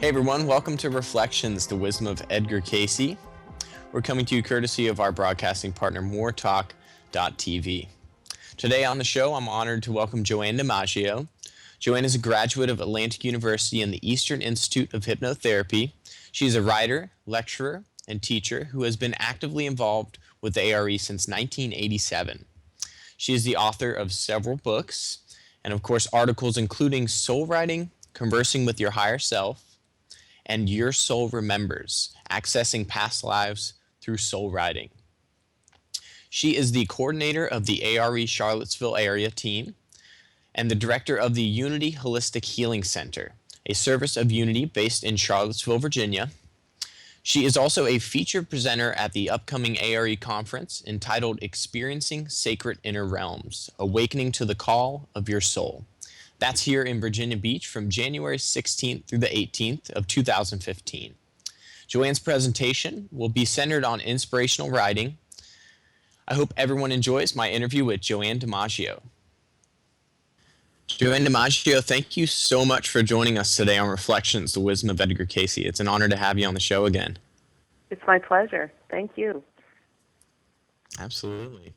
Hey everyone, welcome to Reflections, the Wisdom of Edgar Cayce. We're coming to you courtesy of our broadcasting partner, moretalk.tv. Today on the show, I'm honored to welcome Joanne DiMaggio. Joanne is a graduate of Atlantic University and the Eastern Institute of Hypnotherapy. She's a writer, lecturer, and teacher who has been actively involved with the ARE since 1987. She is the author of several books, and of course articles including Soul Writing, Conversing with Your Higher Self, and Your Soul Remembers, Accessing Past Lives Through Soul Writing. She is the coordinator of the ARE Charlottesville area team and the director of the Unity Holistic Healing Center, a service of Unity based in Charlottesville, Virginia. She is also a featured presenter at the upcoming ARE conference entitled Experiencing Sacred Inner Realms, Awakening to the Call of Your Soul. That's here in Virginia Beach from January 16th through the 18th of 2015. Joanne's presentation will be centered on inspirational writing. I hope everyone enjoys my interview with Joanne DiMaggio. Joanne DiMaggio, thank you so much for joining us today on Reflections, the Wisdom of Edgar Cayce. It's an honor to have you on the show again. It's my pleasure. Thank you. Absolutely.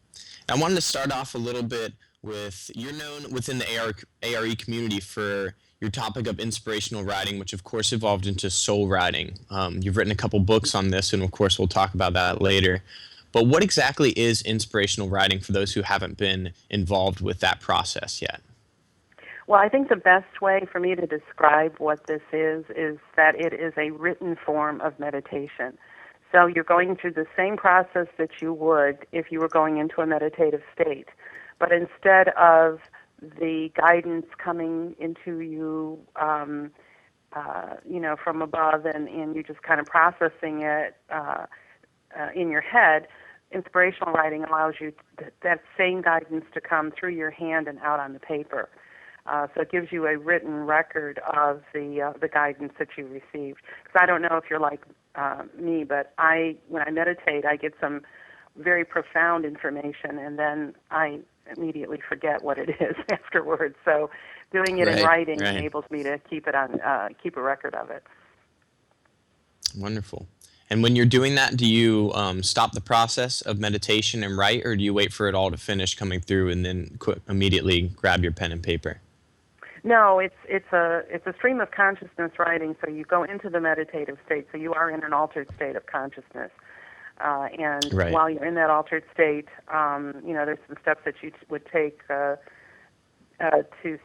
I wanted to start off a little bit with, you're known within the ARE community for your topic of inspirational writing, which of course evolved into soul writing. You've written a couple books on this, and of course we'll talk about that later. But what exactly is inspirational writing for those who haven't been involved with that process yet? Well, I think the best way for me to describe what this is that it is a written form of meditation. So you're going through the same process that you would if you were going into a meditative state. But instead of the guidance coming into you, from above and you just kind of processing it in your head, inspirational writing allows you that same guidance to come through your hand and out on the paper. So it gives you a written record of the guidance that you received. Because I don't know if you're like me, but when I meditate, I get some very profound information, and then I immediately forget what it is afterwards. So doing it in writing enables me to keep a record of it. Wonderful. And when you're doing that, do you stop the process of meditation and write, or do you wait for it all to finish coming through and then immediately grab your pen and paper? No, it's a stream of consciousness writing. So you go into the meditative state, so you are in an altered state of consciousness. While you're in that altered state, there's some steps that you would take to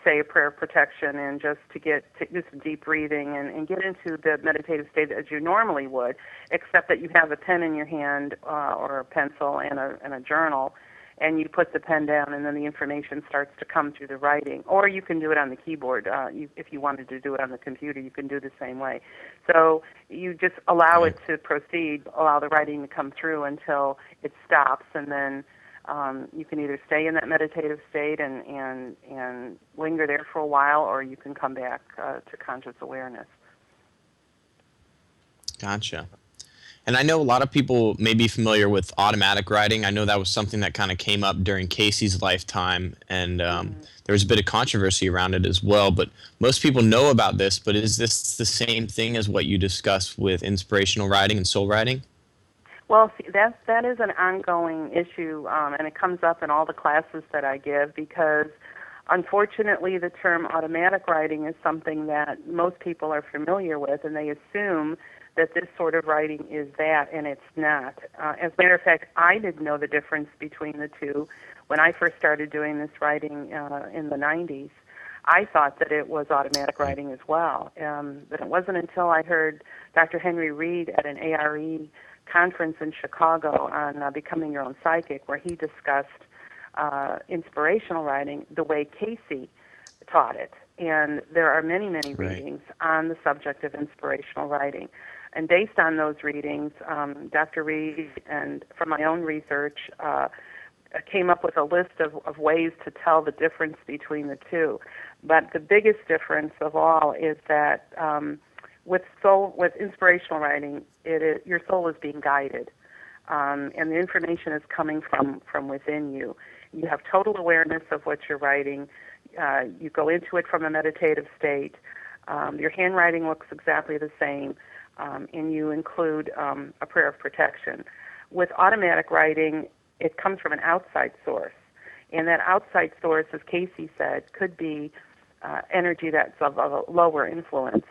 say a prayer of protection and just to do some deep breathing and get into the meditative state as you normally would, except that you have a pen in your hand or a pencil and a journal, and you put the pen down, and then the information starts to come through the writing. Or you can do it on the keyboard. If you wanted to do it on the computer, you can do the same way. So you just allow it to proceed, allow the writing to come through until it stops, and then you can either stay in that meditative state and linger there for a while, or you can come back to conscious awareness. Gotcha. And I know a lot of people may be familiar with automatic writing. I know that was something that kind of came up during Cayce's lifetime, and there was a bit of controversy around it as well. But most people know about this, but is this the same thing as what you discuss with inspirational writing and soul writing? Well, see, that is an ongoing issue, and it comes up in all the classes that I give because, unfortunately, the term automatic writing is something that most people are familiar with, and they assume that this sort of writing is that, and it's not. As a matter of fact, I didn't know the difference between the two when I first started doing this writing in the 90s. I thought that it was automatic writing as well, but it wasn't until I heard Dr. Henry Reed at an ARE conference in Chicago on Becoming Your Own Psychic, where he discussed inspirational writing the way Cayce taught it. And there are many, many readings on the subject of inspirational writing. And based on those readings, Dr. Reed, and from my own research, came up with a list of ways to tell the difference between the two. But the biggest difference of all is that with inspirational writing, your soul is being guided, and the information is coming from within you. You have total awareness of what you're writing. You go into it from a meditative state. Your handwriting looks exactly the same, and you include a prayer of protection. With automatic writing, it comes from an outside source, and that outside source, as Cayce said, could be energy that's of a lower influence.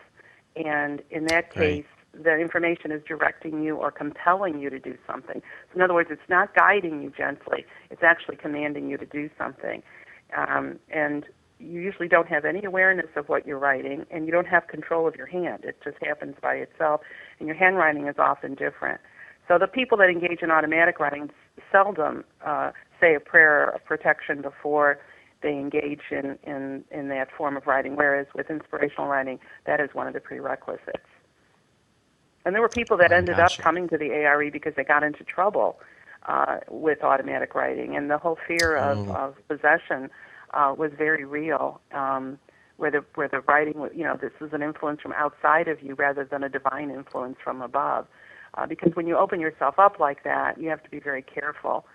And in that case, the information is directing you or compelling you to do something. So in other words, it's not guiding you gently. It's actually commanding you to do something. And you usually don't have any awareness of what you're writing, and you don't have control of your hand. It just happens by itself, and your handwriting is often different. So the people that engage in automatic writing seldom say a prayer of protection before they engage in that form of writing, whereas with inspirational writing, that is one of the prerequisites. And there were people that ended up coming to the ARE because they got into trouble with automatic writing, and the whole fear of possession was very real, where the writing was, this is an influence from outside of you rather than a divine influence from above. Because when you open yourself up like that, you have to be very careful,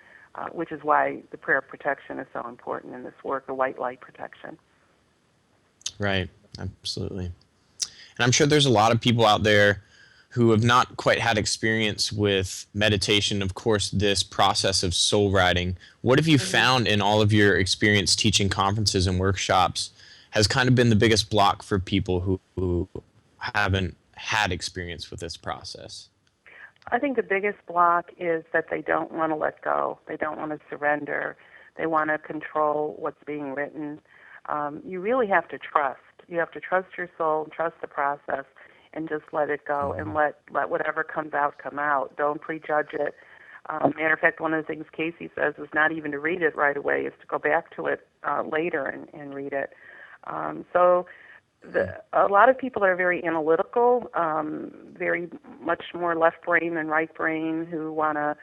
which is why the prayer of protection is so important in this work, the white light protection. Right, absolutely. And I'm sure there's a lot of people out there who have not quite had experience with meditation, of course, this process of soul writing. What have you found in all of your experience teaching conferences and workshops has kind of been the biggest block for people who haven't had experience with this process? I think the biggest block is that they don't want to let go. They don't want to surrender. They want to control what's being written. You really have to trust. You have to trust your soul, trust the process, and just let it go and let whatever comes out come out. Don't prejudge it. Matter of fact, one of the things Cayce says is not even to read it right away, is to go back to it later and read it. A lot of people are very analytical, very much more left brain than right brain, who want to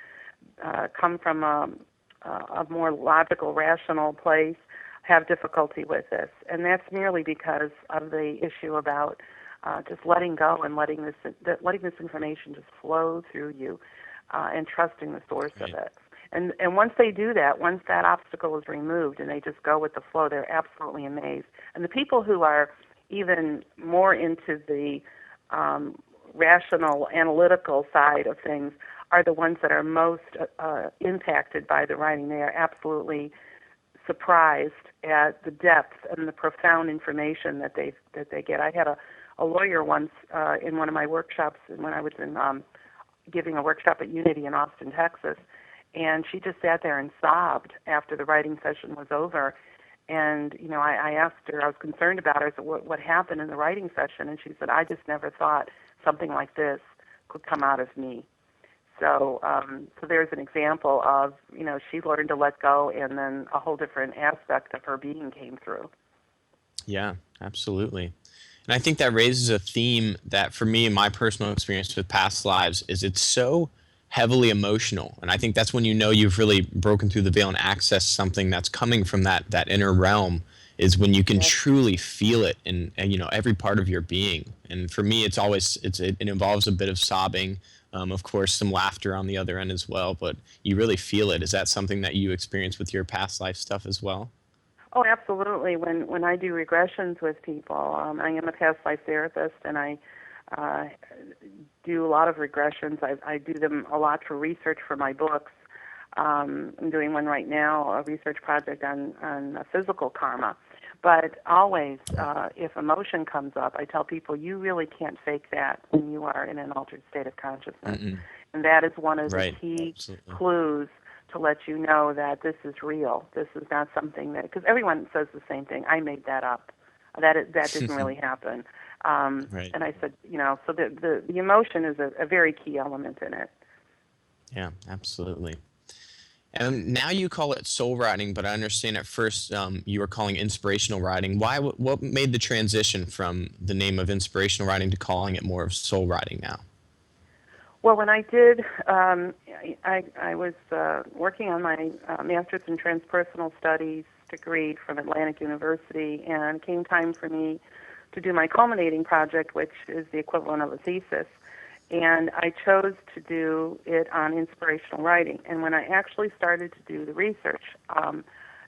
come from a more logical, rational place, have difficulty with this. And that's merely because of the issue about just letting go and letting this information just flow through you and trusting the source of it. And once they do that, once that obstacle is removed and they just go with the flow, they're absolutely amazed. And the people who are even more into the rational, analytical side of things are the ones that are most impacted by the writing. They are absolutely surprised at the depth and the profound information that they get. I had a lawyer once in one of my workshops when I was giving a workshop at Unity in Austin, Texas, and she just sat there and sobbed after the writing session was over. And, I asked her, I was concerned about her, I said, what happened in the writing session? And she said, I just never thought something like this could come out of me. So there's an example of, she learned to let go, and then a whole different aspect of her being came through. Yeah, absolutely. And I think that raises a theme that, for me, in my personal experience with past lives, is it's so heavily emotional. And I think that's when you've really broken through the veil and accessed something that's coming from that inner realm, is when you can truly feel it in every part of your being. And for me, it involves a bit of sobbing, of course, some laughter on the other end as well, but you really feel it. Is that something that you experience with your past life stuff as well? Oh, absolutely. When I do regressions with people, I am a past life therapist, and I do a lot of regressions. I do them a lot for research for my books. I'm doing one right now, a research project on physical karma. But always, if emotion comes up, I tell people, you really can't fake that when you are in an altered state of consciousness. And that is one of the key clues to let you know that this is real. This is not something that, because everyone says the same thing, I made that up. That didn't really happen. And I said, so the emotion is a very key element in it. Yeah, absolutely. And now you call it soul writing, but I understand at first you were calling inspirational writing. Why? What made the transition from the name of inspirational writing to calling it more of soul writing now? Well, when I did, I was working on my master's in transpersonal studies degree from Atlantic University, and it came time for me to do my culminating project, which is the equivalent of a thesis. And I chose to do it on inspirational writing. And when I actually started to do the research,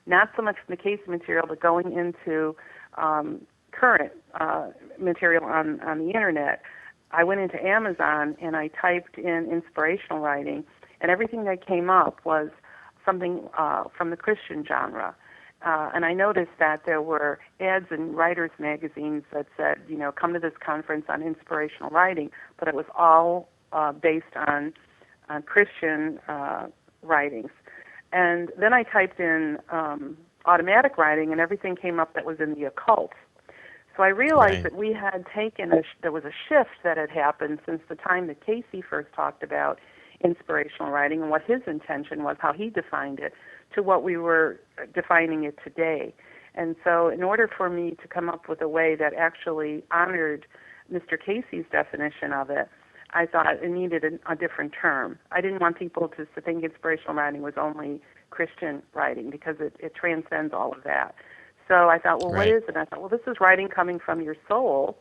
not so much from the Cayce material, but going into current material on the internet, I went into Amazon and I typed in inspirational writing, and everything that came up was something from the Christian genre. And I noticed that there were ads in writers' magazines that said, come to this conference on inspirational writing, but it was all based on Christian writings. And then I typed in automatic writing, and everything came up that was in the occult. So I realized that we had taken there was a shift that had happened since the time that Cayce first talked about inspirational writing and what his intention was, how he defined it, to what we were defining it today. And so in order for me to come up with a way that actually honored Mr. Cayce's definition of it, I thought it needed a different term. I didn't want people to think inspirational writing was only Christian writing, because it transcends all of that. So I thought, well, what is it? And I thought, well, this is writing coming from your soul.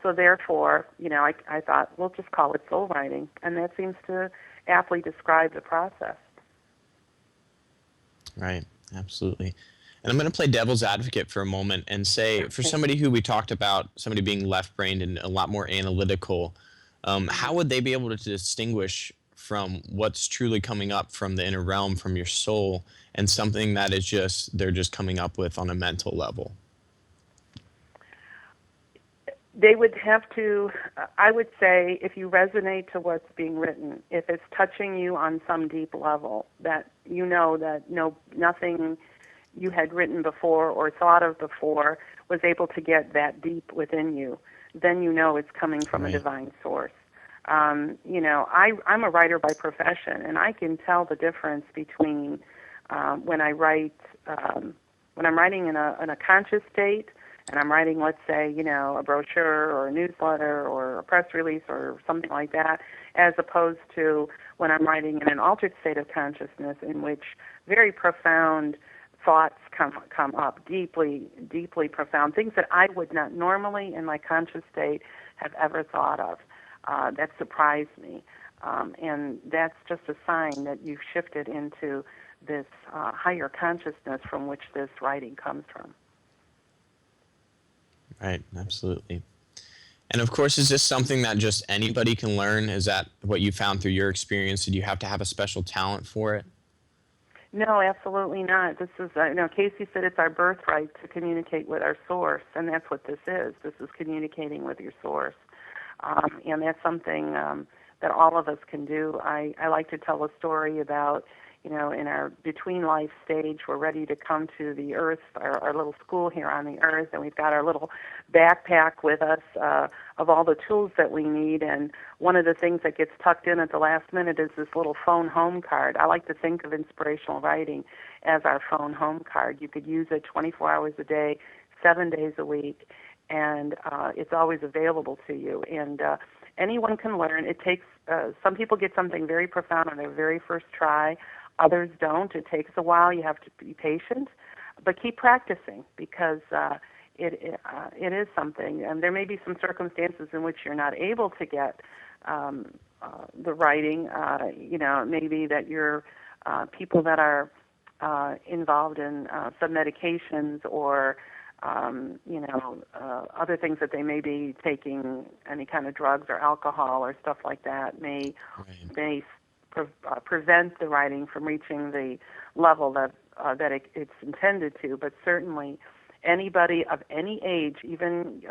So therefore, I thought, we'll just call it soul writing. And that seems to aptly describe the process. Right, absolutely. And I'm going to play devil's advocate for a moment and say, for somebody who we talked about, somebody being left-brained and a lot more analytical, how would they be able to distinguish from what's truly coming up from the inner realm, from your soul, and something that is they're just coming up with on a mental level? They would have to, I would say, if you resonate to what's being written, if it's touching you on some deep level, that nothing you had written before or thought of before was able to get that deep within you, then it's coming from a divine source. I'm a writer by profession, and I can tell the difference between when I write, when I'm writing in a conscious state, and I'm writing, let's say, a brochure or a newsletter or a press release or something like that, as opposed to when I'm writing in an altered state of consciousness, in which very profound thoughts come up, deeply, deeply profound, things that I would not normally in my conscious state have ever thought of. That surprised me. And that's just a sign that you've shifted into this higher consciousness from which this writing comes from. Right, absolutely. And of course, is this something that just anybody can learn? Is that what you found through your experience? Did you have to have a special talent for it? No, absolutely not. This is, Cayce said it's our birthright to communicate with our source, and that's what this is. This is communicating with your source. And that's something that all of us can do. I like to tell a story about, in our between life stage, we're ready to come to the earth, our little school here on the earth, and we've got our little backpack with us of all the tools that we need. And one of the things that gets tucked in at the last minute is this little phone home card. I like to think of inspirational writing as our phone home card. You could use it 24 hours a day, 7 days a week, and it's always available to you. And anyone can learn. It takes, some people get something very profound on their very first try. Others don't. It takes a while. You have to be patient, but keep practicing, because it is something. And there may be some circumstances in which you're not able to get the writing. Maybe that you're people that are involved in some medications or other things that they may be taking, any kind of drugs or alcohol or stuff like that may prevent the writing from reaching the level that it's intended to. But certainly anybody of any age, even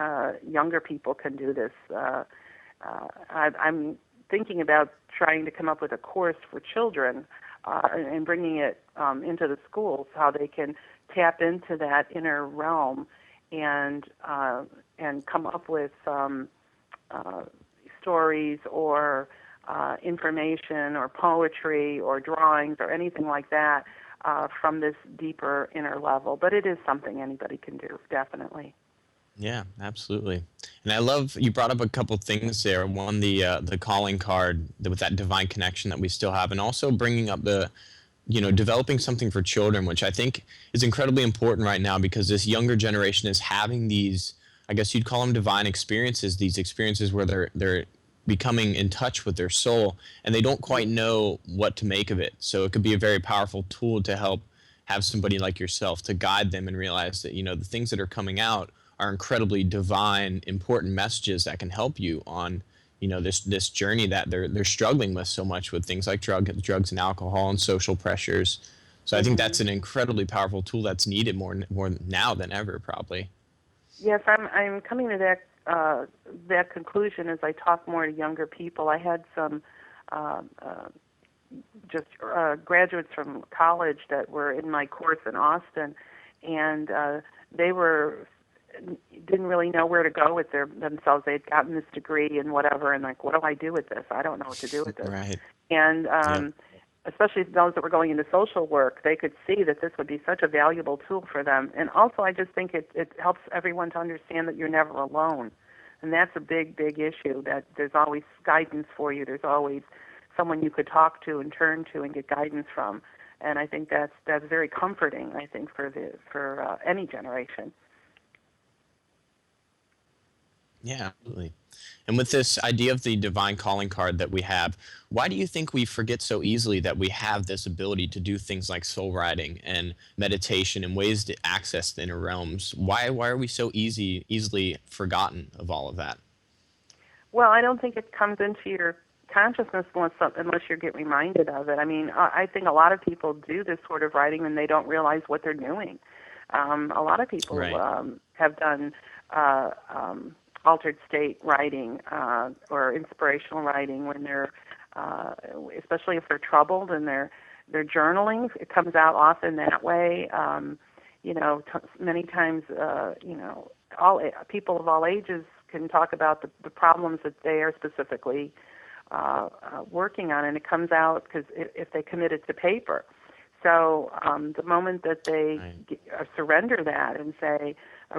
younger people, can do this. I'm thinking about trying to come up with a course for children and bringing it into the schools, how they can tap into that inner realm and come up with stories or information or poetry or drawings or anything like that from this deeper inner level. But it is something anybody can do, definitely. Yeah, absolutely. And I love, you brought up a couple things there. One, the calling card with that divine connection that we still have, and also bringing up developing something for children, which I think is incredibly important right now, because this younger generation is having these, I guess you'd call them divine experiences, these experiences where they're becoming in touch with their soul, and they don't quite know what to make of it. So it could be a very powerful tool to help have somebody like yourself to guide them and realize that, the things that are coming out are incredibly divine, important messages that can help you on, this journey that they're struggling with so much with things like drugs and alcohol and social pressures. So I think Hmm. that's an incredibly powerful tool that's needed more now than ever, probably. Yes, I'm coming to that conclusion as I talk more to younger people. I had some uh, uh, just graduates from college that were in my course in Austin, and they were didn't really know where to go with themselves. They had gotten this degree and whatever, and like, what do I do with this? I don't know what to do with this. Right. And Yep. especially those that were going into social work, they could see that this would be such a valuable tool for them. And also, I just think it helps everyone to understand that you're never alone. And that's a big, big issue, that there's always guidance for you. There's always someone you could talk to and turn to and get guidance from. And I think that's very comforting, I think, for any generation. Yeah, absolutely. And with this idea of the divine calling card that we have, why do you think we forget so easily that we have this ability to do things like soul writing and meditation and ways to access the inner realms? Why are we so easily forgotten of all of that? Well, I don't think it comes into your consciousness unless you get reminded of it. I mean, I think a lot of people do this sort of writing and they don't realize what they're doing. A lot of people Right. have done altered state writing or inspirational writing when they're, especially if they're troubled and they're journaling. It comes out often that way. Many times, people of all ages can talk about the problems that they are specifically working on, and it comes out because if they commit it to paper. So the moment that they Right. surrender that and say, I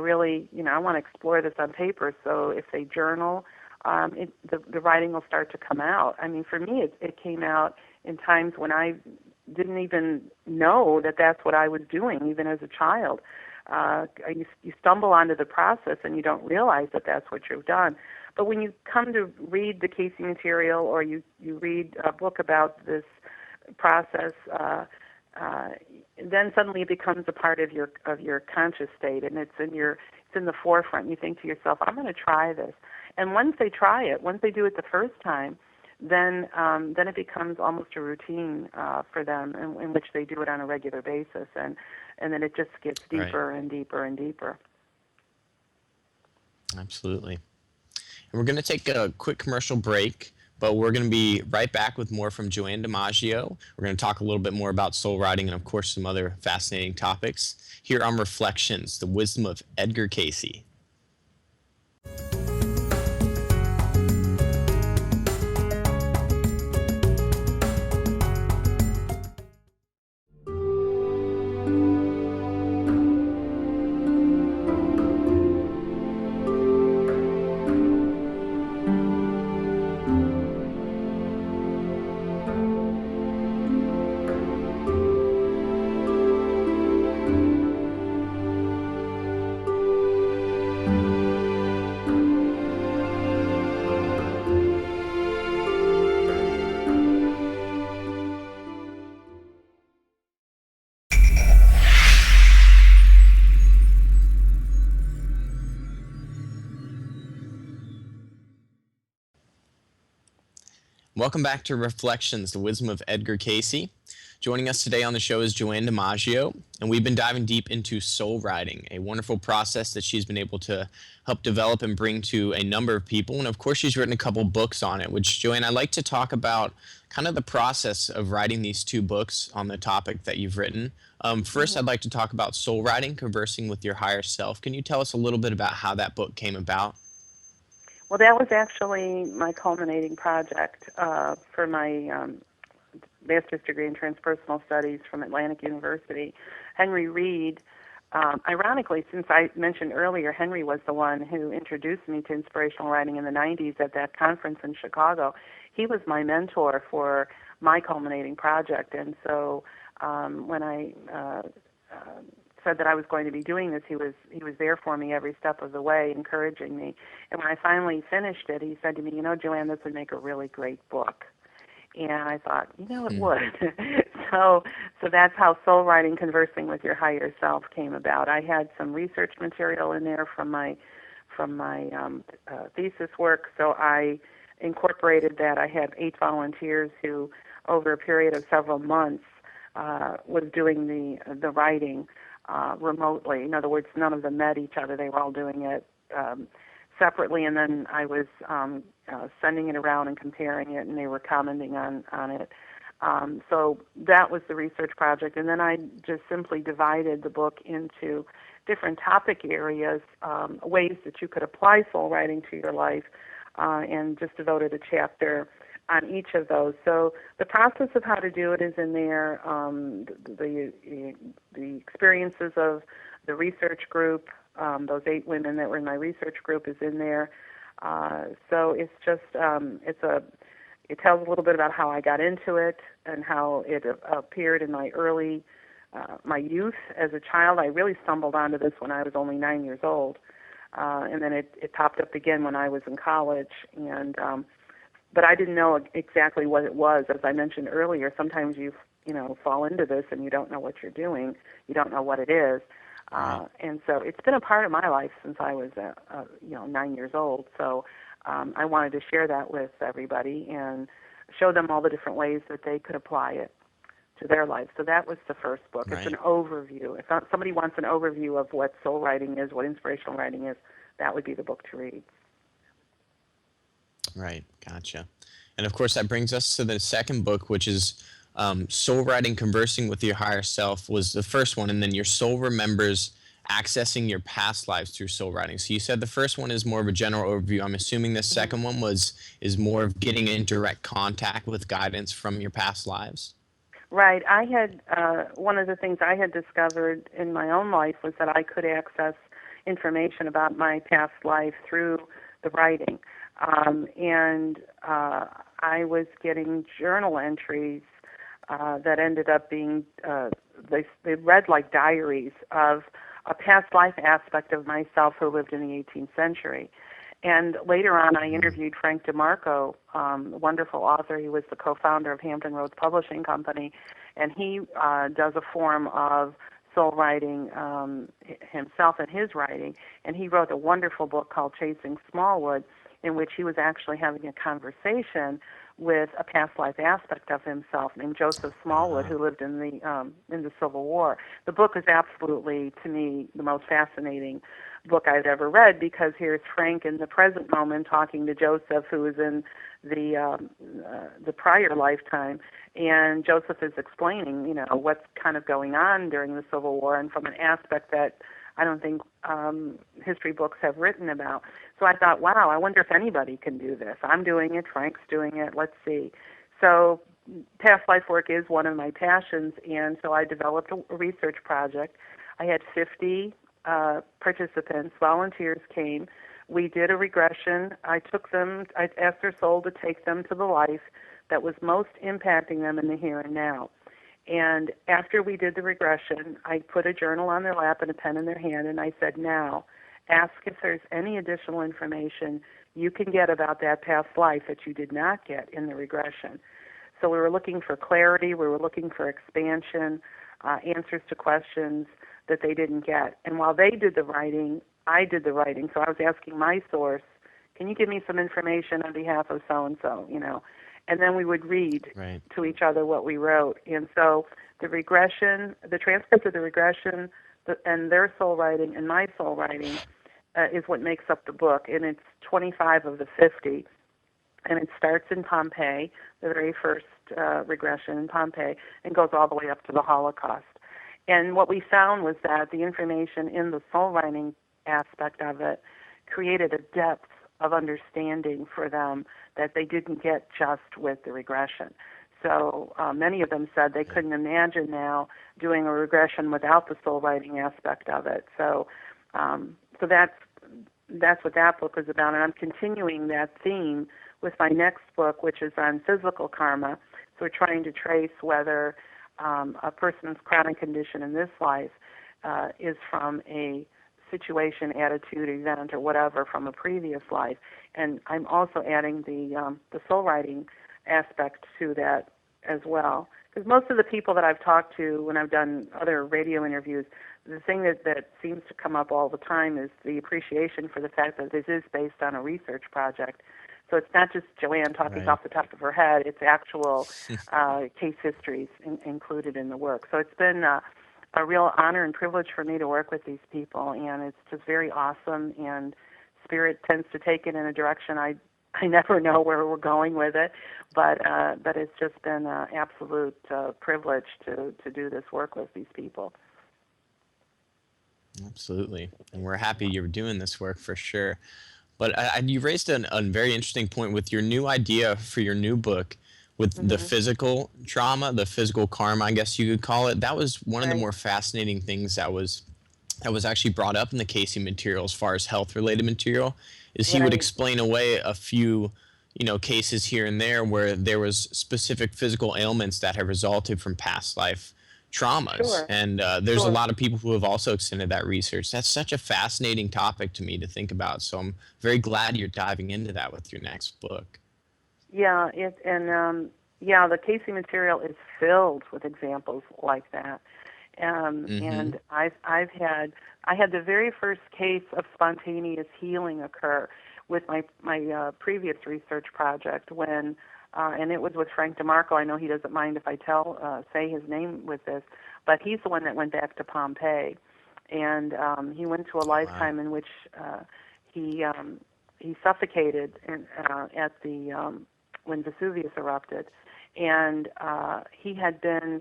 want to explore this on paper. So if they journal, the writing will start to come out. I mean, for me, it came out in times when I didn't even know that that's what I was doing, even as a child. You stumble onto the process and you don't realize that that's what you've done. But when you come to read the Cayce material, or you read a book about this process, then suddenly it becomes a part of your conscious state, and it's in the forefront. You think to yourself, I'm going to try this. And once they try it, once they do it the first time, then it becomes almost a routine for them, in which they do it on a regular basis, and then it just gets Right. deeper and deeper and deeper. Absolutely. And we're going to take a quick commercial break, but we're going to be right back with more from Joanne DiMaggio. We're going to talk a little bit more about soul writing and, of course, some other fascinating topics here on Reflections, the Wisdom of Edgar Cayce. Welcome back to Reflections, the Wisdom of Edgar Cayce. Joining us today on the show is Joanne DiMaggio, and we've been diving deep into soul writing, a wonderful process that she's been able to help develop and bring to a number of people. And of course, she's written a couple books on it, which, Joanne, I'd like to talk about kind of the process of writing these two books on the topic that you've written. First, I'd like to talk about soul writing, conversing with your higher self. Can you tell us a little bit about how that book came about? Well, that was actually my culminating project for my master's degree in transpersonal studies from Atlantic University. Henry Reed, ironically, since I mentioned earlier, Henry was the one who introduced me to inspirational writing in the 90s at that conference in Chicago. He was my mentor for my culminating project, and so when I said that I was going to be doing this, he was there for me every step of the way, encouraging me. And when I finally finished it, he said to me, "Joanne, this would make a really great book." And I thought, it would. so that's how soul writing, conversing with your higher self, came about. I had some research material in there from my thesis work, so I incorporated that. I had 8 volunteers who, over a period of several months, was doing the writing remotely. In other words, none of them met each other. They were all doing it separately, and then I was sending it around and comparing it, and they were commenting on it. So that was the research project, and then I just simply divided the book into different topic areas, ways that you could apply soul writing to your life, and just devoted a chapter on each of those. So the process of how to do it is in there. The experiences of the research group, those 8 women that were in my research group, is in there. So it's just it tells a little bit about how I got into it and how it appeared in my youth as a child. I really stumbled onto this when I was only 9 years old, and then it popped up again when I was in college. And but I didn't know exactly what it was. As I mentioned earlier, sometimes you fall into this and you don't know what you're doing. You don't know what it is. And so it's been a part of my life since I was 9 years old. So I wanted to share that with everybody and show them all the different ways that they could apply it to their life. So that was the first book. Right. It's an overview. If somebody wants an overview of what soul writing is, what inspirational writing is, that would be the book to read. Right, gotcha. And of course, that brings us to the second book, which is Soul Writing, Conversing with Your Higher Self was the first one, and then Your Soul Remembers, Accessing Your Past Lives Through Soul Writing. So you said the first one is more of a general overview. I'm assuming the second one is more of getting in direct contact with guidance from your past lives? Right. I had one of the things I had discovered in my own life was that I could access information about my past life through the writing. And I was getting journal entries that ended up being, they read like diaries of a past life aspect of myself who lived in the 18th century. And later on, I interviewed Frank DeMarco, a wonderful author. He was the co-founder of Hampton Roads Publishing Company, and he does a form of soul writing himself in his writing. And he wrote a wonderful book called Chasing Smallwood, in which he was actually having a conversation with a past life aspect of himself named Joseph Smallwood, who lived in the Civil War. The book is absolutely, to me, the most fascinating book I've ever read, because here's Frank in the present moment talking to Joseph, who is in the prior lifetime, and Joseph is explaining, what's kind of going on during the Civil War, and from an aspect that I don't think history books have written about. So I thought, wow, I wonder if anybody can do this. I'm doing it, Frank's doing it, let's see. So past life work is one of my passions, and so I developed a research project. I had 50 participants, volunteers came. We did a regression. I asked their soul to take them to the life that was most impacting them in the here and now. And after we did the regression, I put a journal on their lap and a pen in their hand, and I said, now, ask if there's any additional information you can get about that past life that you did not get in the regression. So we were looking for clarity, we were looking for expansion, answers to questions that they didn't get. And while they did the writing, I did the writing. So I was asking my source, can you give me some information on behalf of so-and-so, And then we would read to each other what we wrote. And so the regression, the transcript of the regression, and their soul writing and my soul writing is what makes up the book. And it's 25 of the 50. And it starts in Pompeii, the very first regression in Pompeii, and goes all the way up to the Holocaust. And what we found was that the information in the soul writing aspect of it created a depth of understanding for them that they didn't get just with the regression. So many of them said they couldn't imagine now doing a regression without the soul writing aspect of it. So that's what that book is about, and I'm continuing that theme with my next book, which is on physical karma. So we're trying to trace whether a person's chronic condition in this life is from a situation, attitude, event, or whatever from a previous life. And I'm also adding the soul writing aspect to that as well, because most of the people that I've talked to when I've done other radio interviews, the thing that seems to come up all the time is the appreciation for the fact that this is based on a research project. So it's not just Joanne talking Right. off the top of her head, it's actual case histories included in the work. So it's been a real honor and privilege for me to work with these people, and it's just very awesome, and Spirit tends to take it in a direction I never know where we're going with it, but it's just been an absolute privilege to do this work with these people. Absolutely. And we're happy you're doing this work for sure. But you raised a very interesting point with your new idea for your new book with the Hmm. physical trauma, the physical karma, I guess you could call it. That was one of the Right. more fascinating things that was actually brought up in the Cayce material as far as health related material is he would Right. explain away a few cases here and there where there was specific physical ailments that have resulted from past life traumas, Sure. and there's a Sure. lot of people who have also extended that research. That's such a fascinating topic to me to think about, so I'm very glad you're diving into that with your next book. Yeah. The Casey material is filled with examples like that. Mm-hmm. And I had the very first case of spontaneous healing occur with my previous research project when, and it was with Frank DeMarco. I know he doesn't mind if I say his name with this, but he's the one that went back to Pompeii, and he went to a Wow. lifetime in which he he suffocated at the when Vesuvius erupted, and he had been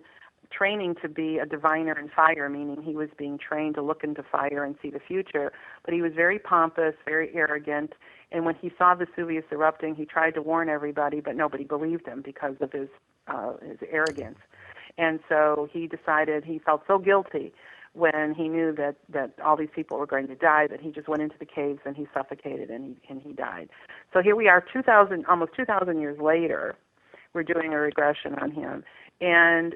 training to be a diviner in fire, meaning he was being trained to look into fire and see the future. But he was very pompous, very arrogant, and when he saw Vesuvius erupting, he tried to warn everybody, but nobody believed him because of his arrogance. And so he decided he felt so guilty when he knew that all these people were going to die that he just went into the caves and he suffocated and he died. So here we are, almost 2,000 years later. We're doing a regression on him. And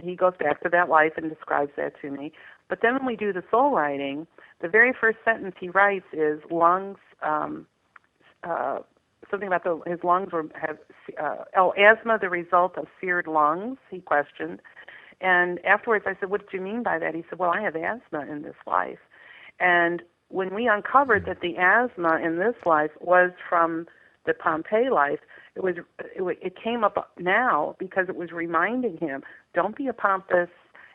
he goes back to that life and describes that to me. But then when we do the soul writing, the very first sentence he writes is lungs, something about his lungs have asthma, the result of seared lungs, he questioned. And afterwards I said, what did you mean by that? He said, well, I have asthma in this life. And when we uncovered that the asthma in this life was from the Pompeii life, it came up now because it was reminding him, don't be a pompous,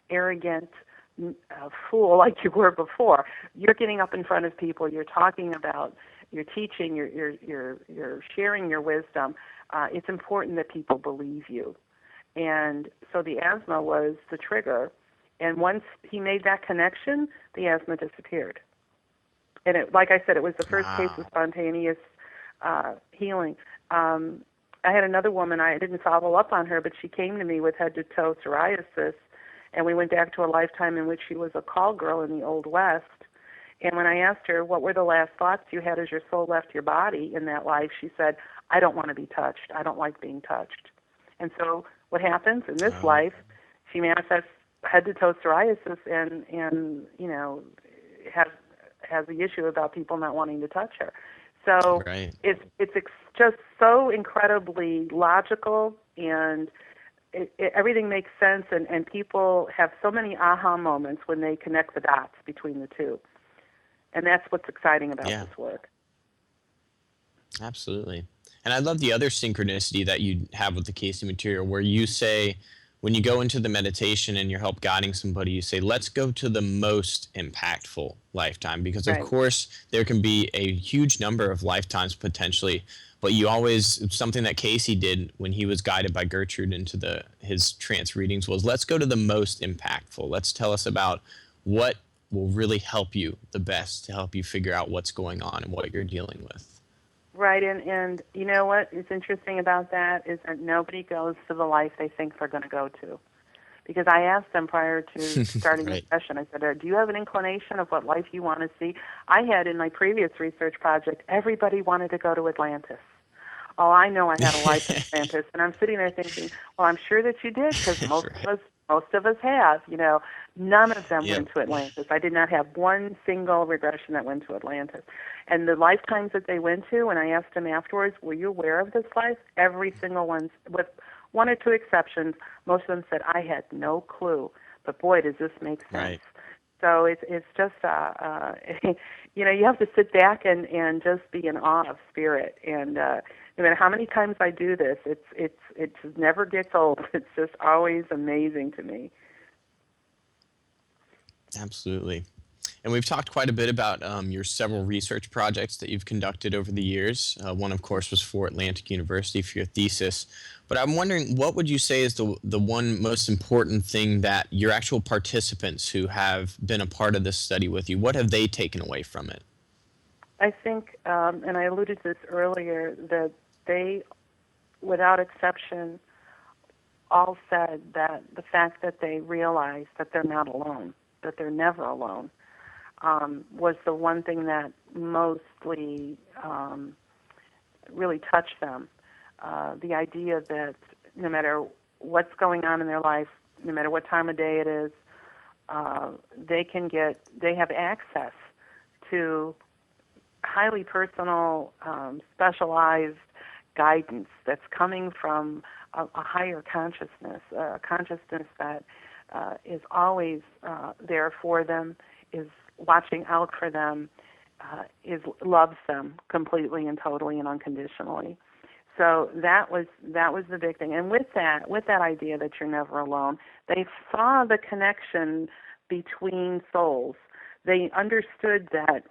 arrogant fool like you were before. You're getting up in front of people. You're talking about, you're teaching, you're sharing your wisdom. It's important that people believe you. And so the asthma was the trigger. And once he made that connection, the asthma disappeared. And like I said, it was the first case of Wow. spontaneous healing. I had another woman, I didn't follow up on her, but she came to me with head-to-toe psoriasis, and we went back to a lifetime in which she was a call girl in the Old West. And when I asked her, what were the last thoughts you had as your soul left your body in that life, she said, I don't want to be touched. I don't like being touched. And so what happens in this Oh, life, she manifests head-to-toe psoriasis and has the issue about people not wanting to touch her. So right. it's just so incredibly logical, and everything makes sense, and people have so many aha moments when they connect the dots between the two. And that's what's exciting about Yeah. this work. Absolutely. And I love the other synchronicity that you have with the Casey material where you say, when you go into the meditation and you help guiding somebody, you say, let's go to the most impactful lifetime. Because, of Right. course, there can be a huge number of lifetimes potentially. But you always, something that Casey did when he was guided by Gertrude into his trance readings was, let's go to the most impactful. Let's tell us about what will really help you the best to help you figure out what's going on and what you're dealing with. Right, and you know what is interesting about that is that nobody goes to the life they think they're going to go to. Because I asked them prior to starting the Right. session, I said, do you have an inclination of what life you want to see? I had in my previous research project, everybody wanted to go to Atlantis. Oh, I know I had a life in Atlantis, and I'm sitting there thinking, well, I'm sure that you did, because Right. most of us have. None of them Yep. went to Atlantis. I did not have one single regression that went to Atlantis. And the lifetimes that they went to, when I asked them afterwards, were you aware of this life? Every single one, one or two exceptions. Most of them said, I had no clue, but boy, does this make sense. Right. So it's just, you have to sit back and just be in awe of spirit. And no matter how many times I do this, it just never gets old. It's just always amazing to me. Absolutely. And we've talked quite a bit about your several research projects that you've conducted over the years. One, of course, was for Atlantic University for your thesis. But I'm wondering, what would you say is the one most important thing that your actual participants who have been a part of this study with you, what have they taken away from it? I think, and I alluded to this earlier, that they, without exception, all said that the fact that they realized that they're not alone, that they're never alone, was the one thing that mostly really touched them. The idea that no matter what's going on in their life, no matter what time of day it is, they have access to highly personal, specialized guidance that's coming from a higher consciousness, a consciousness that is always there for them, is watching out for them, loves them completely and totally and unconditionally. So that was the big thing. And with that idea that you're never alone, they saw the connection between souls. They understood that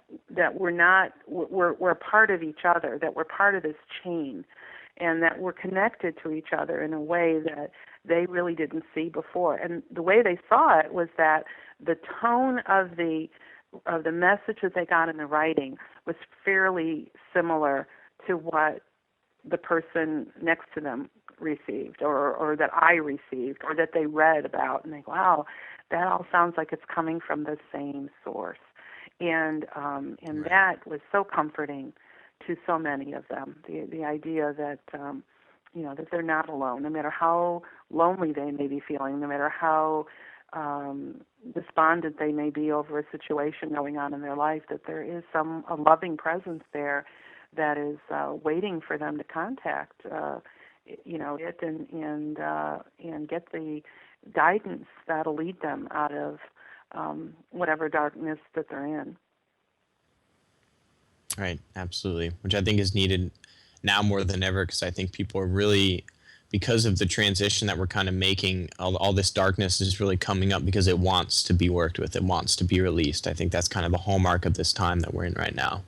we're a part of each other, that we're part of this chain, and that we're connected to each other in a way that they really didn't see before. And the way they saw it was that the tone of the message that they got in the writing was fairly similar to what the person next to them received, or that I received, or that they read about, and they go, wow, that all sounds like it's coming from the same source. And Right. that was so comforting to so many of them, the idea that that they're not alone, no matter how lonely they may be feeling, no matter how despondent they may be over a situation going on in their life, that there is a loving presence there that is waiting for them to contact it and get the guidance that'll lead them out of whatever darkness that they're in. Right, absolutely, which I think is needed now more than ever, because I think people are really, because of the transition that we're kind of making, all this darkness is really coming up because it wants to be worked with, it wants to be released. I think that's kind of the hallmark of this time that we're in right now.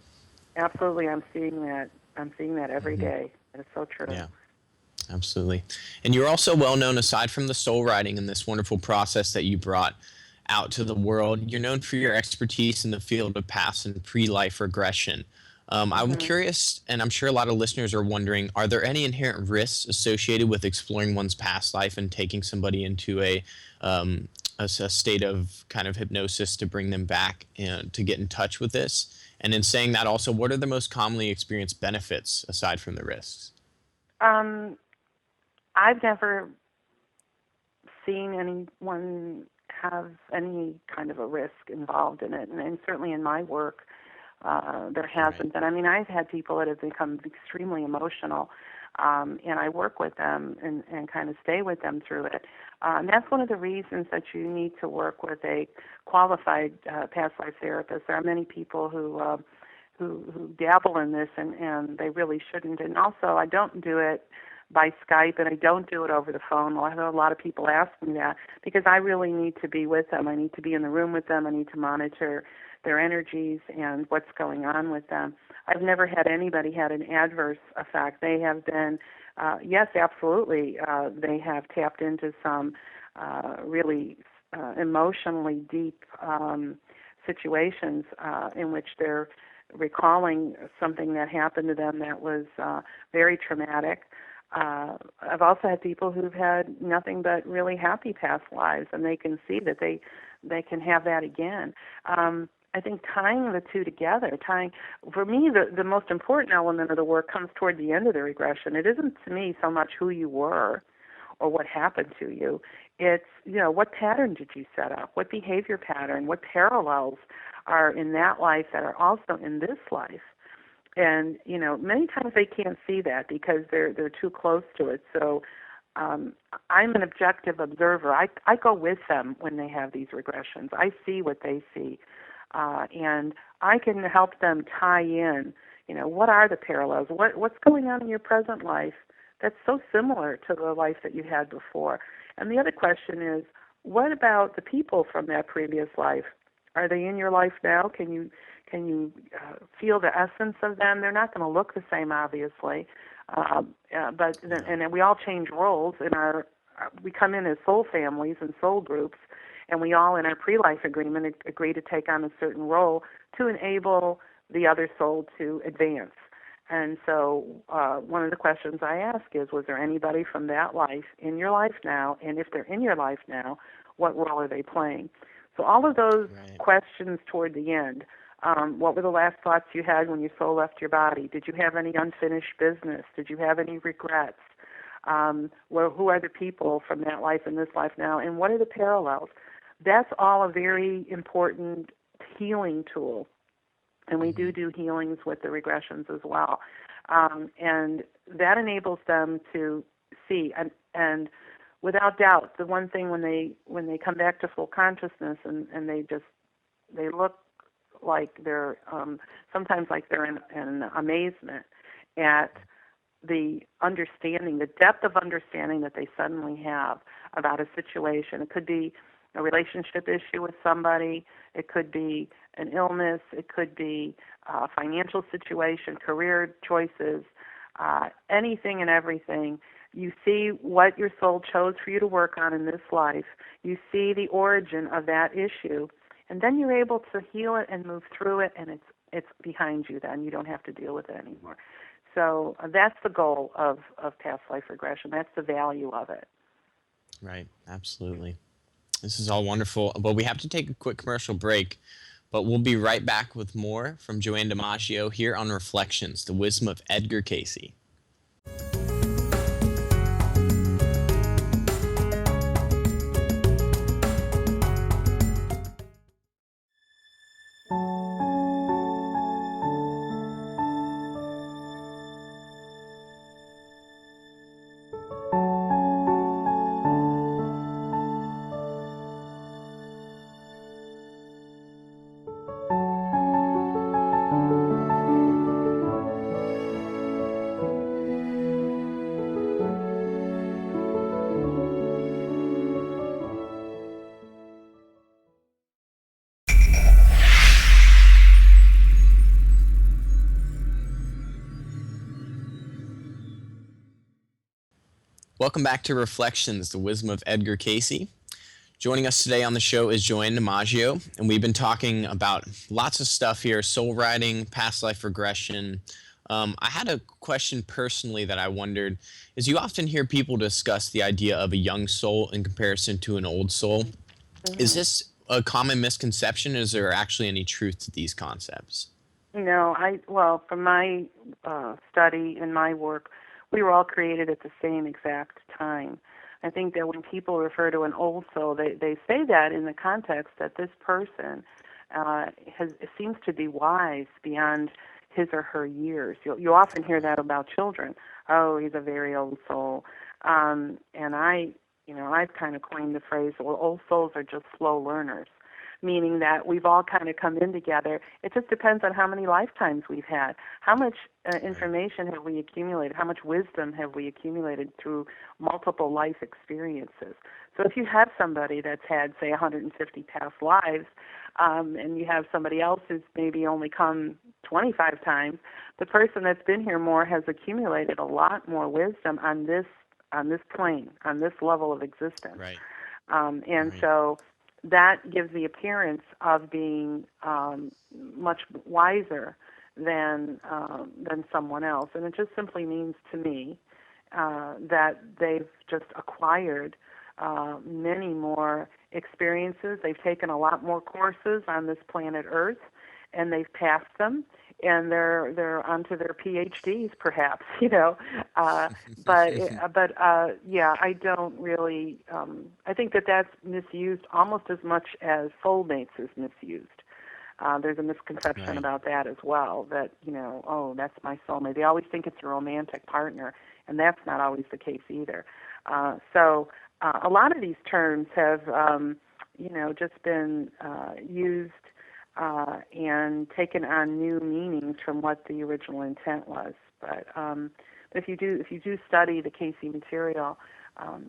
Absolutely, I'm seeing that. I'm seeing that every day. It is so true. Yeah, absolutely. And you're also well known, aside from the soul writing and this wonderful process that you brought out to the world, you're known for your expertise in the field of past and pre-life regression. I'm curious, and I'm sure a lot of listeners are wondering, are there any inherent risks associated with exploring one's past life and taking somebody into a state of kind of hypnosis to bring them back and to get in touch with this? And in saying that also, what are the most commonly experienced benefits aside from the risks? I've never seen anyone have any kind of a risk involved in it, and certainly in my work, there hasn't been. I mean, I've had people that have become extremely emotional, and I work with them and kind of stay with them through it. And that's one of the reasons that you need to work with a qualified past life therapist. There are many people who dabble in this, and they really shouldn't. And also, I don't do it by Skype, and I don't do it over the phone. I have a lot of people ask me that because I really need to be with them. I need to be in the room with them. I need to monitor their energies and what's going on with them. I've never had anybody had an adverse effect. They have been, yes, absolutely, they have tapped into some really emotionally deep situations in which they're recalling something that happened to them that was very traumatic. I've also had people who've had nothing but really happy past lives, and they can see that they can have that again. I think tying the two together, for me, the most important element of the work comes toward the end of the regression. It isn't, to me, so much who you were or what happened to you. It's, what pattern did you set up? What behavior pattern? What parallels are in that life that are also in this life? And, many times they can't see that because they're too close to it. So um, I'm an objective observer. I go with them when they have these regressions. I see what they see, and I can help them tie in. What are the parallels? What's going on in your present life that's so similar to the life that you had before? And the other question is, what about the people from that previous life? Are they in your life now? Can you feel the essence of them? They're not going to look the same, obviously, and we all change roles in our. We come in as soul families and soul groups, and we all, in our pre-life agreement, agree to take on a certain role to enable the other soul to advance. And so one of the questions I ask is, was there anybody from that life in your life now? And if they're in your life now, what role are they playing? So all of those questions toward the end. What were the last thoughts you had when your soul left your body? Did you have any unfinished business? Did you have any regrets? Who are the people from that life and this life now? And what are the parallels? That's all a very important healing tool. And we do healings with the regressions as well. And that enables them to see. And without doubt, the one thing when they come back to full consciousness and they look like they're sometimes like they're in amazement at the understanding, the depth of understanding that they suddenly have about a situation. It could be a relationship issue with somebody. It could be an illness. It could be a financial situation, career choices, anything and everything. You see what your soul chose for you to work on in this life. You see the origin of that issue, and then you're able to heal it and move through it, and it's behind you then. You don't have to deal with it anymore. So that's the goal of past life regression. That's the value of it. Right, absolutely. This is all wonderful, but we have to take a quick commercial break. But we'll be right back with more from Joanne DiMaggio here on Reflections, the Wisdom of Edgar Cayce. Welcome back to Reflections, the Wisdom of Edgar Cayce. Joining us today on the show is Joanne DiMaggio, and we've been talking about lots of stuff here, soul writing, past life regression. I had a question personally that I wondered, is you often hear people discuss the idea of a young soul in comparison to an old soul. Mm-hmm. Is this a common misconception? Is there actually any truth to these concepts? No, from my study and my work, we were all created at the same exact time. I think that when people refer to an old soul, they say that in the context that this person seems to be wise beyond his or her years. You often hear that about children. Oh, he's a very old soul. And I've kind of coined the phrase, well, old souls are just slow learners, meaning that we've all kind of come in together. It just depends on how many lifetimes we've had, how much information have we accumulated, how much wisdom have we accumulated through multiple life experiences. So if you have somebody that's had, say, 150 past lives, and you have somebody else who's maybe only come 25 times, the person that's been here more has accumulated a lot more wisdom on this plane, on this level of existence. Right. So that gives the appearance of being much wiser than someone else, and it just simply means to me that they've just acquired many more experiences. They've taken a lot more courses on this planet Earth, and they've passed them, and they're onto their PhDs, perhaps, I don't really. I think that's misused almost as much as soulmates is misused. There's a misconception about that as well. That that's my soulmate. They always think it's a romantic partner, and that's not always the case either. So a lot of these terms have, just been used and taken on new meanings from what the original intent was. But if you do study the Cayce material,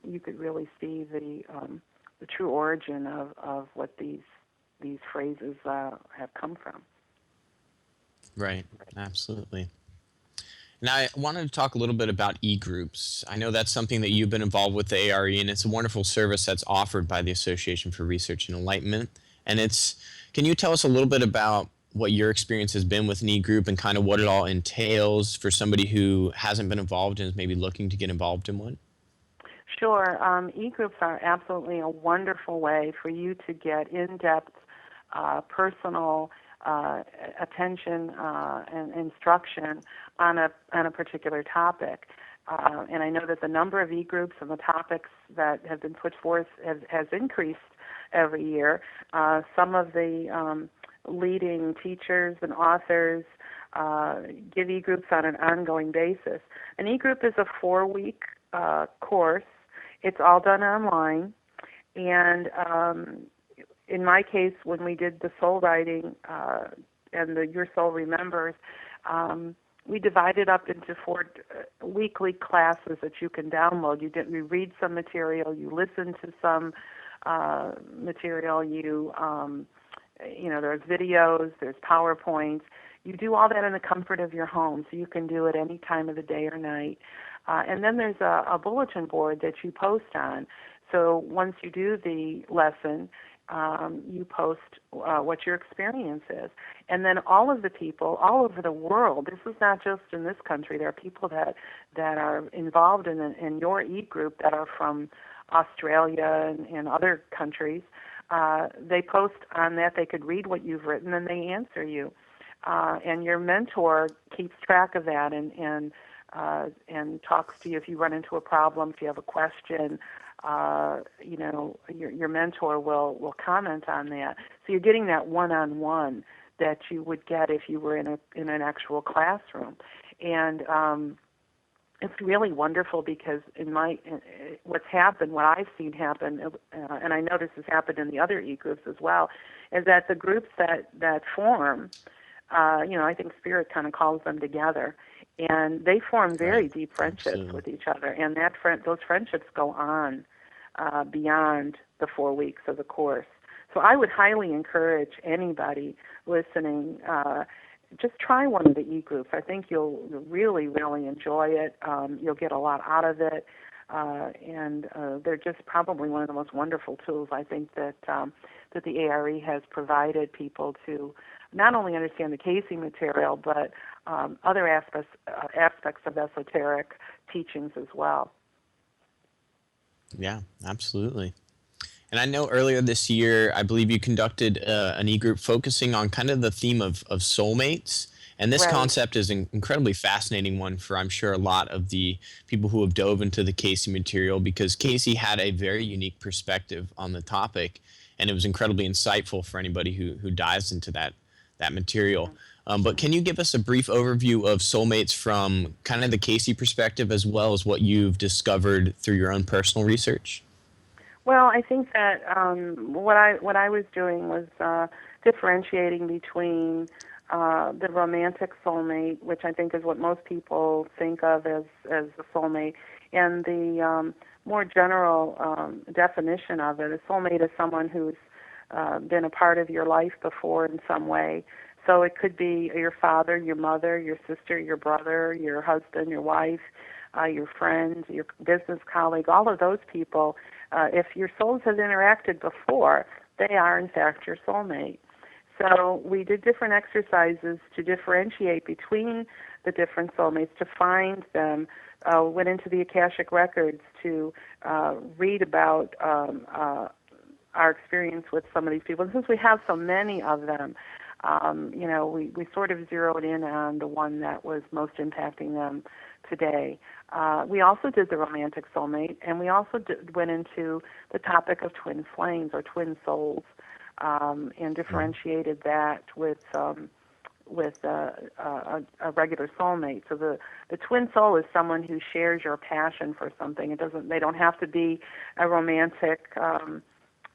you could really see the true origin of what these phrases have come from. Right, absolutely. Now, I wanted to talk a little bit about e-groups. I know that's something that you've been involved with the ARE, and it's a wonderful service that's offered by the Association for Research and Enlightenment. And can you tell us a little bit about what your experience has been with an e-group and kind of what it all entails for somebody who hasn't been involved and is maybe looking to get involved in one? Sure. E-groups are absolutely a wonderful way for you to get in-depth, personal attention and instruction on a particular topic. And I know that the number of e-groups and the topics that have been put forth has increased every year. Some of the leading teachers and authors give e-groups on an ongoing basis. An e-group is a 4-week course. It's all done online. And in my case, when we did the soul writing and the Your Soul Remembers, we divided up into 4 weekly classes that you can download. You read some material, you listen to some material, there's videos, there's PowerPoints. You do all that in the comfort of your home, so you can do it any time of the day or night. And then there's a bulletin board that you post on. So once you do the lesson, you post what your experience is. And then all of the people all over the world, this is not just in this country, there are people that are involved in your e-group that are from Australia and other countries. They post on that. They could read what you've written and they answer you. And your mentor keeps track of that and talks to you if you run into a problem, if you have a question. Your mentor will comment on that. So you're getting that one-on-one that you would get if you were in an actual classroom. And it's really wonderful because what I've seen happen, and I know this has happened in the other e-groups as well, is that the groups that form, I think Spirit kind of calls them together, and they form very deep friendships with each other, and those friendships go on beyond the 4 weeks of the course. So I would highly encourage anybody listening, just try one of the e-groups. I think you'll really, really enjoy it. You'll get a lot out of it, and they're just probably one of the most wonderful tools I think that the ARE has provided people to not only understand the Cayce material, but other aspects of esoteric teachings as well. Yeah, absolutely. And I know earlier this year, I believe you conducted an e-group focusing on kind of the theme of soulmates. And this concept is an incredibly fascinating one for, I'm sure, a lot of the people who have dove into the Cayce material, because Cayce had a very unique perspective on the topic, and it was incredibly insightful for anybody who dives into that material. But can you give us a brief overview of soulmates from kind of the Cayce perspective, as well as what you've discovered through your own personal research? Well, I think that what I was doing was differentiating between the romantic soulmate, which I think is what most people think of as a soulmate, and the more general definition of it. A soulmate is someone who's been a part of your life before in some way. So it could be your father, your mother, your sister, your brother, your husband, your wife, your friend, your business colleague, all of those people. If your souls have interacted before, they are, in fact, your soulmate. So we did different exercises to differentiate between the different soulmates, to find them, went into the Akashic Records to read about our experience with some of these people. And since we have so many of them, we sort of zeroed in on the one that was most impacting them today. We also did the romantic soulmate, and we also went into the topic of twin flames or twin souls, and differentiated that with a regular soulmate. So the twin soul is someone who shares your passion for something. They don't have to be a romantic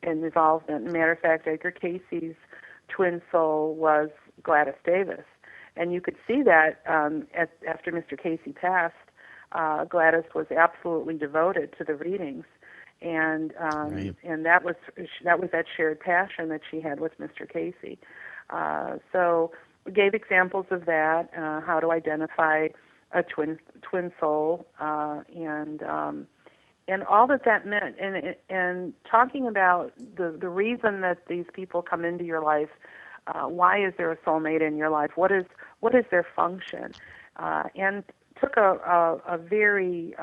involvement. Matter of fact, Edgar Cayce's twin soul was Gladys Davis, and you could see that after Mr. Cayce passed. Gladys was absolutely devoted to the readings, and and that was that shared passion that she had with Mr. Cayce. So we gave examples of that, how to identify a twin soul, and all that meant, and talking about the reason that these people come into your life. Why is there a soulmate in your life? What is their function? And took a very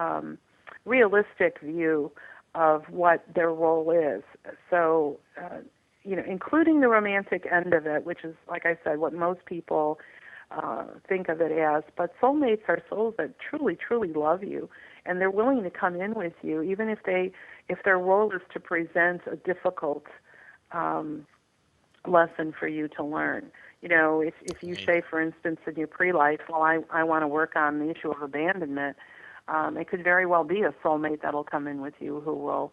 realistic view of what their role is. So, including the romantic end of it, which is, like I said, what most people think of it as. But soulmates are souls that truly, truly love you, and they're willing to come in with you, even if their role is to present a difficult lesson for you to learn. If you say, for instance, in your pre-life, well, I want to work on the issue of abandonment, it could very well be a soulmate that'll come in with you who will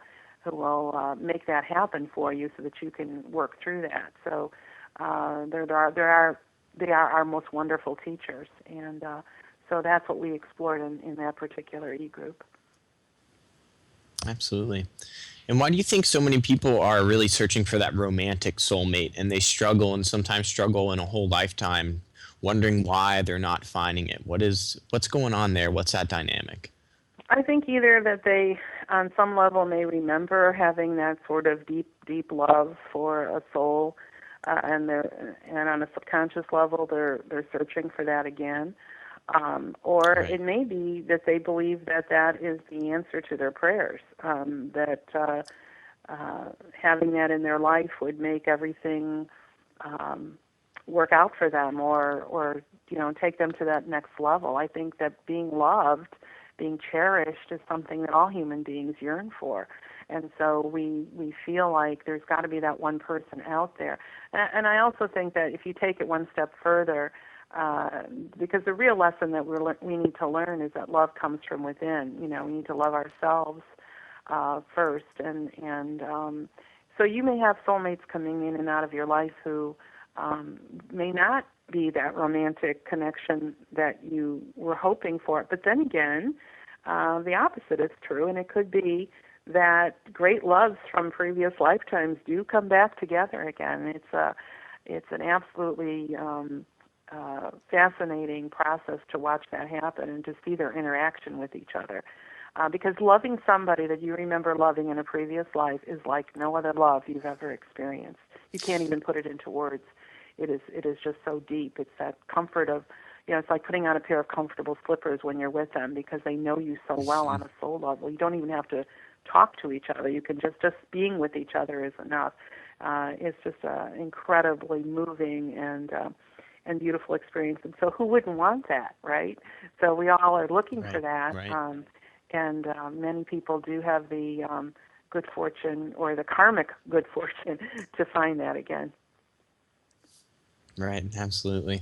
make that happen for you so that you can work through that. So they are our most wonderful teachers, and so that's what we explored in that particular e-group. Absolutely. And why do you think so many people are really searching for that romantic soulmate, and they struggle, and sometimes struggle in a whole lifetime, wondering why they're not finding it? What's going on there? What's that dynamic? I think either that they, on some level, may remember having that sort of deep love for a soul, and on a subconscious level, they're searching for that again. Or Right. It may be that they believe that is the answer to their prayers, that having that in their life would make everything work out for them, or take them to that next level. I think that being loved, being cherished, is something that all human beings yearn for. And so we feel like there's got to be that one person out there. And I also think that if you take it one step further, because the real lesson that we need to learn is that love comes from within. We need to love ourselves first, and so you may have soulmates coming in and out of your life who may not be that romantic connection that you were hoping for. But then again, the opposite is true, and it could be that great loves from previous lifetimes do come back together again. It's an absolutely fascinating process to watch that happen and to see their interaction with each other. Because loving somebody that you remember loving in a previous life is like no other love you've ever experienced. You can't even put it into words. It is just so deep. It's that comfort of, it's like putting on a pair of comfortable slippers when you're with them because they know you so well on a soul level. You don't even have to talk to each other. You can just being with each other is enough. It's just incredibly moving and beautiful experience. And so who wouldn't want that, right? So we all are looking for that. Right. And many people do have the good fortune or the karmic good fortune to find that again. Right, absolutely.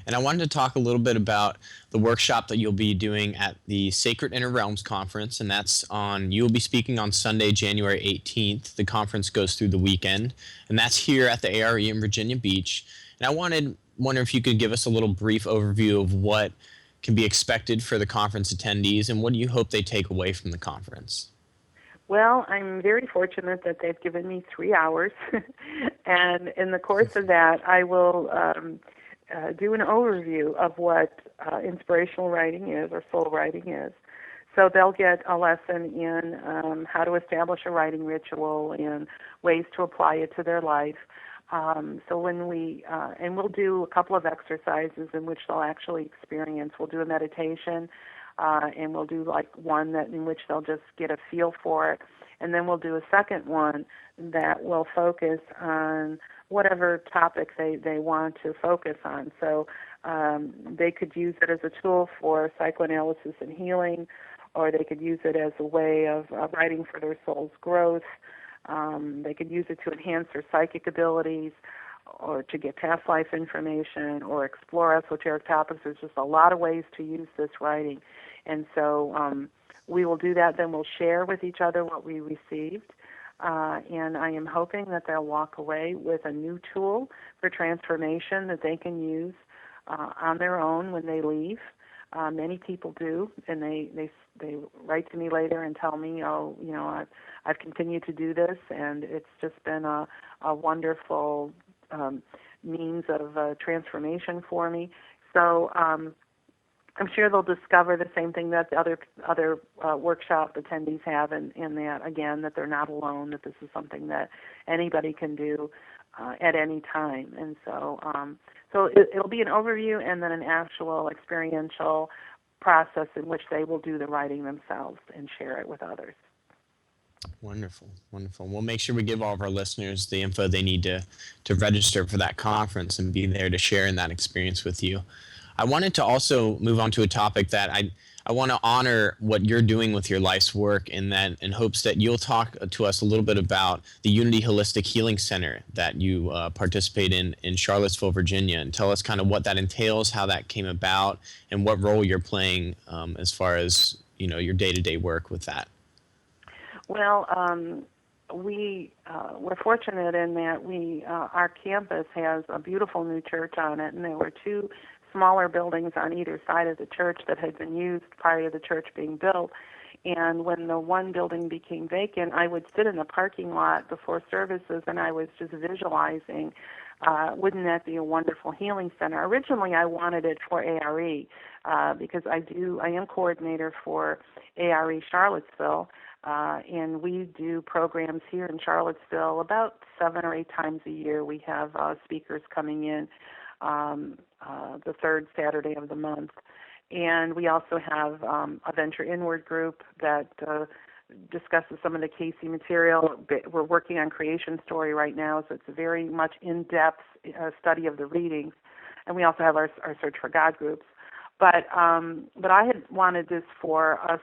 And I wanted to talk a little bit about the workshop that you'll be doing at the Sacred Inner Realms Conference, and you'll be speaking on Sunday, January 18th. The conference goes through the weekend, and that's here at the ARE in Virginia Beach. And I wonder if you could give us a little brief overview of what can be expected for the conference attendees, and what do you hope they take away from the conference? Well, I'm very fortunate that they've given me 3 hours, and in the course of that, I will do an overview of what inspirational writing is or soul writing is. So they'll get a lesson in how to establish a writing ritual and ways to apply it to their life. So when and we'll do a couple of exercises in which they'll actually experience. We'll do a meditation, and we'll do like one in which they'll just get a feel for it. And then we'll do a second one that will focus on whatever topic they want to focus on. So they could use it as a tool for psychoanalysis and healing, or they could use it as a way of writing for their soul's growth. They could use it to enhance their psychic abilities, or to get past life information or explore esoteric topics. There's just a lot of ways to use this writing. And so we will do that. Then we'll share with each other what we received. And I am hoping that they'll walk away with a new tool for transformation that they can use on their own when they leave. Many people do, and they write to me later and tell me, oh, I've continued to do this, and it's just been a wonderful means of transformation for me. So I'm sure they'll discover the same thing that the other workshop attendees have, in that, again, that they're not alone, that this is something that anybody can do at any time. And so it'll be an overview and then an actual experiential process in which they will do the writing themselves and share it with others. Wonderful, wonderful. We'll make sure we give all of our listeners the info they need to register for that conference and be there to share in that experience with you. I wanted to also move on to a topic that I want to honor what you're doing with your life's work, in hopes that you'll talk to us a little bit about the Unity Holistic Healing Center that you participate in Charlottesville, Virginia, and tell us kind of what that entails, how that came about, and what role you're playing as far as your day-to-day work with that. Well, we're fortunate in that our campus has a beautiful new church on it, and there were two smaller buildings on either side of the church that had been used prior to the church being built. And when the one building became vacant, I would sit in the parking lot before services, and I was just visualizing, wouldn't that be a wonderful healing center? Originally, I wanted it for ARE because I am coordinator for ARE Charlottesville, and we do programs here in Charlottesville about 7 or 8 times a year. We have speakers coming in the third Saturday of the month. And we also have a Venture Inward group that discusses some of the Cayce material. We're working on Creation Story right now, so it's a very much in-depth study of the readings. And we also have our Search for God groups. But I had wanted this for us,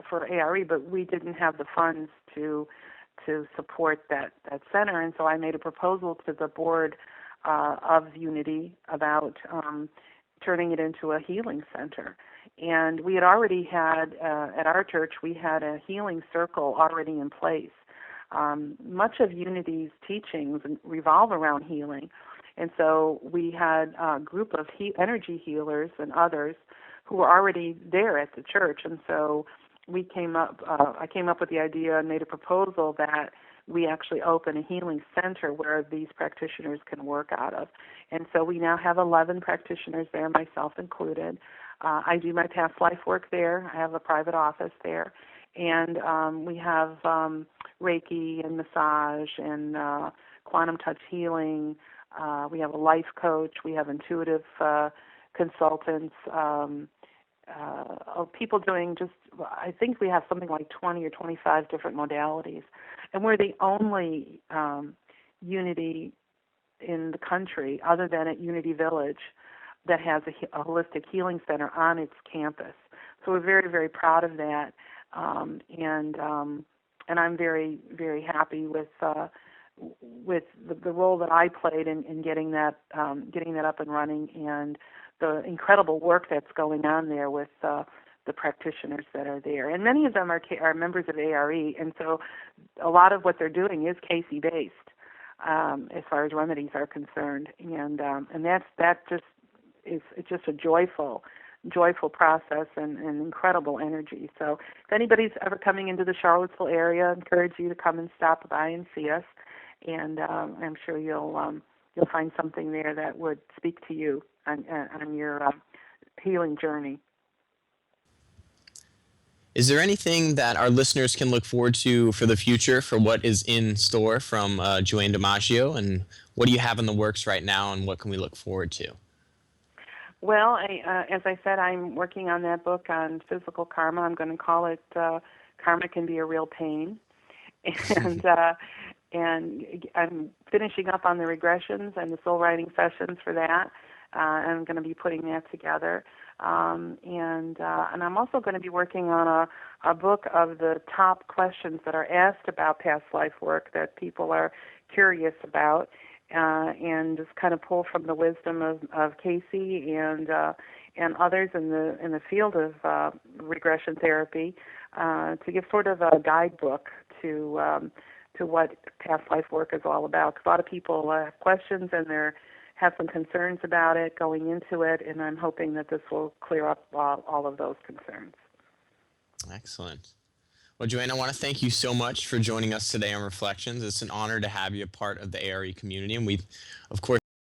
for ARE, but we didn't have the funds to support that center. And so I made a proposal to the board of Unity about turning it into a healing center. And we had already had, at our church, we had a healing circle already in place. Much of Unity's teachings revolve around healing. And so we had a group of energy healers and others who were already there at the church. And so I came up with the idea and made a proposal that we actually open a healing center where these practitioners can work out of. And so we now have 11 practitioners there, myself included. I do my past life work there. I have a private office there. And we have Reiki and massage and quantum touch healing. We have a life coach. We have intuitive consultants. People doing I think we have something like 20 or 25 different modalities. And we're the only Unity in the country, other than at Unity Village, that has a holistic healing center on its campus. So we're very, very proud of that. And I'm very, very happy with the role that I played in getting that up and running, and the incredible work that's going on there with the practitioners that are there. And many of them are members of ARE, and so a lot of what they're doing is Cayce-based as far as remedies are concerned. And that just is just a joyful process and incredible energy. So if anybody's ever coming into the Charlottesville area, I encourage you to come and stop by and see us. And I'm sure you'll find something there that would speak to you on your healing journey. Is there anything that our listeners can look forward to for the future, for what is in store from Joanne DiMaggio, and what do you have in the works right now, and what can we look forward to? Well, as I said, I'm working on that book on physical karma. I'm going to call it Karma Can Be a Real Pain. And and I'm finishing up on the regressions and the soul writing sessions for that. I'm going to be putting that together. And I'm also going to be working on a book of the top questions that are asked about past life work that people are curious about. and just kind of pull from the wisdom of Cayce and others in the field of regression therapy to give sort of a guidebook to what past life work is all about. 'Cause a lot of people have questions and have some concerns about it going into it, and I'm hoping that this will clear up all of those concerns. Excellent. Well, Joanne, I want to thank you so much for joining us today on Reflections. It's an honor to have you a part of the ARE community, and we, of course,